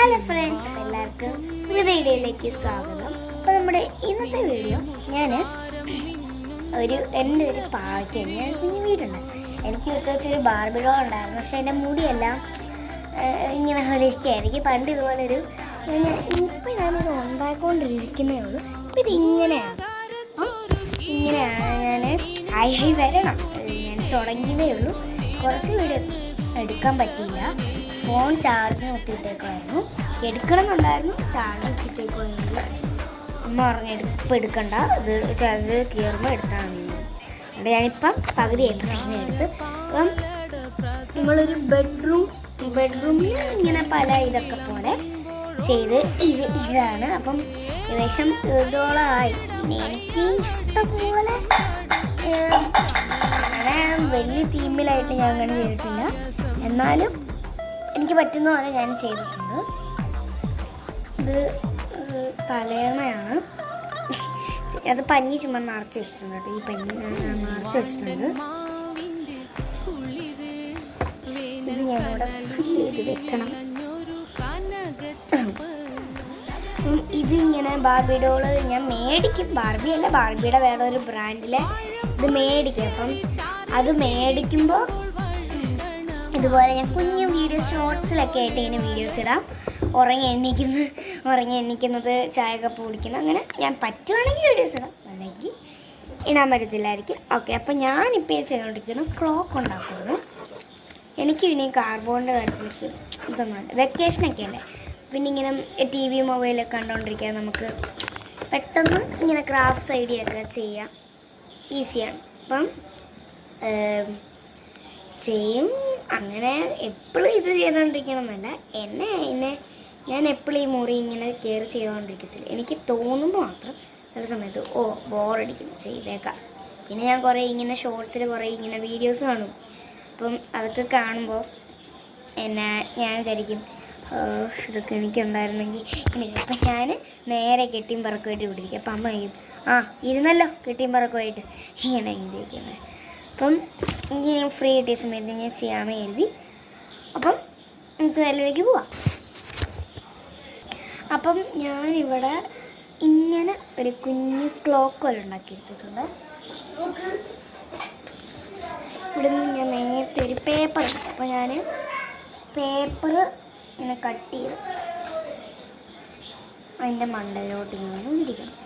Hello friends, എല്ലാവർക്കും പുതിയ വീഡിയോയിലേക്ക് സ്വാഗതം. അപ്പോൾ നമ്മുടെ ഇന്നത്തെ വീഡിയോ ഞാൻ എൻ്റെ ഒരു പാവയ്ക്കാണ്. ഞാൻ കുഞ്ഞു വീടുണ്ട്. എനിക്ക് വെച്ചൊരു ബാർബി ഡോൾ ഉണ്ടായിരുന്നു. പക്ഷേ എൻ്റെ മുടിയെല്ലാം ഇങ്ങനെ ഇരിക്കുകയായിരിക്കും. പണ്ട് ഇതുപോലൊരു ഇപ്പം ഞാനിത് ഉണ്ടാക്കിക്കൊണ്ടിരിക്കുന്നേ ഉള്ളൂ. ഇപ്പം ഇതിങ്ങനെയാണ് ഞാൻ ഹൈ വരണം. ഞാൻ തുടങ്ങിയതേ ഉള്ളൂ. കുറച്ച് വീഡിയോസ് എടുക്കാൻ പറ്റിയില്ല. ഫോൺ ചാർജ് കുത്തിയിട്ടേക്കുമായിരുന്നു. എടുക്കണമെന്നുണ്ടായിരുന്നു, ചാർജ് കുത്തിയിട്ടേക്കുമായിരുന്നു. അമ്മ പറഞ്ഞ് ഇപ്പം എടുക്കണ്ട, ഇത് ചാർജ് കയറുമ്പോൾ എടുത്താൽ മതി. അതുകൊണ്ട് ഞാനിപ്പം പകുതി എപ്പിനെ എടുത്ത് അപ്പം നമ്മളൊരു ബെഡ്റൂമിൽ ഇങ്ങനെ പല ഇതൊക്കെ പോലെ ചെയ്ത് ഇതാണ്. അപ്പം ഏകദേശം ഇതോളമായി. പിന്നെ എനിക്ക് ഇഷ്ടംപോലെ അങ്ങനെ വലിയ തീമിലായിട്ട് ഞാൻ അങ്ങനെ ചെയ്തിട്ടില്ല. എന്നാലും എനിക്ക് പറ്റുന്ന പോലെ ഞാൻ ചെയ്തിട്ടുണ്ട്. ഇത് തലയണയാണ്. അത് പഞ്ഞി ചുമ്മാ നിറച്ച് വെച്ചിട്ടുണ്ട് കേട്ടോ. ഈ പഞ്ഞി ഞാൻ നിറച്ച് വെച്ചിട്ടുണ്ട്. ഇത് ഞാനിവിടെ ഫിൽ ചെയ്ത് വെക്കണം. ഇതിങ്ങനെ ബാർബി ഡോള് ഞാൻ മേടിക്കും. ബാർബിയല്ല, ബാർബിയുടെ വേറെ ഒരു ബ്രാൻഡിലെ ഇത് മേടിക്കും. അപ്പം അത് മേടിക്കുമ്പോൾ ഇതുപോലെ ഞാൻ കുഞ്ഞു വീഡിയോസ് ഷോർട്സിലൊക്കെ ആയിട്ട് ഇങ്ങനെ വീഡിയോസ് ഇടാം. ഉറങ്ങി എണ്ണിക്കുന്നത്, ചായ കപ്പ് കുടിക്കുന്നത്, അങ്ങനെ ഞാൻ പറ്റുവാണെങ്കിൽ വീഡിയോസ് ഇടാം, അല്ലെങ്കിൽ ഇടാൻ പറ്റത്തില്ലായിരിക്കും. ഓക്കെ, അപ്പം ഞാനിപ്പോൾ ചെയ്തുകൊണ്ടിരിക്കുന്നത് ക്ലോക്ക് ഉണ്ടാക്കുന്നത്. എനിക്ക് പിന്നെ കാർബോണിൻ്റെ കാര്യത്തിലേക്ക് ഇതൊന്നും വെക്കേഷനൊക്കെ അല്ലേ, പിന്നെ ഇങ്ങനെ ടി വി മൊബൈലൊക്കെ കണ്ടുകൊണ്ടിരിക്കാൻ നമുക്ക് പെട്ടെന്ന് ഇങ്ങനെ ക്രാഫ്റ്റ്സ് ഐഡിയ ഒക്കെ ചെയ്യാം, ഈസിയാണ്. അപ്പം ചെയ്യും. അങ്ങനെ എപ്പോഴും ഇത് ചെയ്തുകൊണ്ടിരിക്കണമെന്നല്ല. ഞാൻ എപ്പോഴും ഈ മുറി ഇങ്ങനെ കെയർ ചെയ്തുകൊണ്ടിരിക്കത്തില്ല. എനിക്ക് തോന്നുമ്പോൾ മാത്രം ചില സമയത്ത് ബോറടിക്കുന്നു, ചെയ്തേക്കാം. പിന്നെ ഞാൻ കുറേ ഇങ്ങനെ ഷോർട്സിൽ കുറേ ഇങ്ങനെ വീഡിയോസ് കാണും. അപ്പം അതൊക്കെ കാണുമ്പോൾ ഞാൻ വിചാരിക്കും ഇതൊക്കെ എനിക്കുണ്ടായിരുന്നെങ്കിൽ ഇങ്ങനെ. അപ്പം ഞാൻ നേരെ കെട്ടിയും പറക്കുമായിട്ട് വിട്ടിരിക്കും. അപ്പം അമ്മ ചെയ്യും, ഇരുന്നല്ലോ കെട്ടിയും പറക്കുമായിട്ട്, ഇങ്ങനെ എഴുതിയിരിക്കുന്നത്. അപ്പം എനിക്ക് ഞാൻ ഫ്രീ കിട്ടിയ സമയത്ത് ഞാൻ ചെയ്യാമെന്ന് കരുതി. അപ്പം നമുക്ക് നിലവിലേക്ക് പോവാം. അപ്പം ഞാനിവിടെ ഇങ്ങനെ ഒരു കുഞ്ഞു ക്ലോക്ക് പോലെ ഉണ്ടാക്കിയെടുത്തിട്ടുണ്ട്. ഇവിടെ നിന്ന് ഞാൻ നേരത്തെ ഒരു പേപ്പർ ഉണ്ട്. അപ്പോൾ ഞാൻ പേപ്പർ ഇങ്ങനെ കട്ട് ചെയ്ത് അതിൻ്റെ മണ്ടയിലോട്ട് ഇങ്ങനെ ഇരിക്കണം.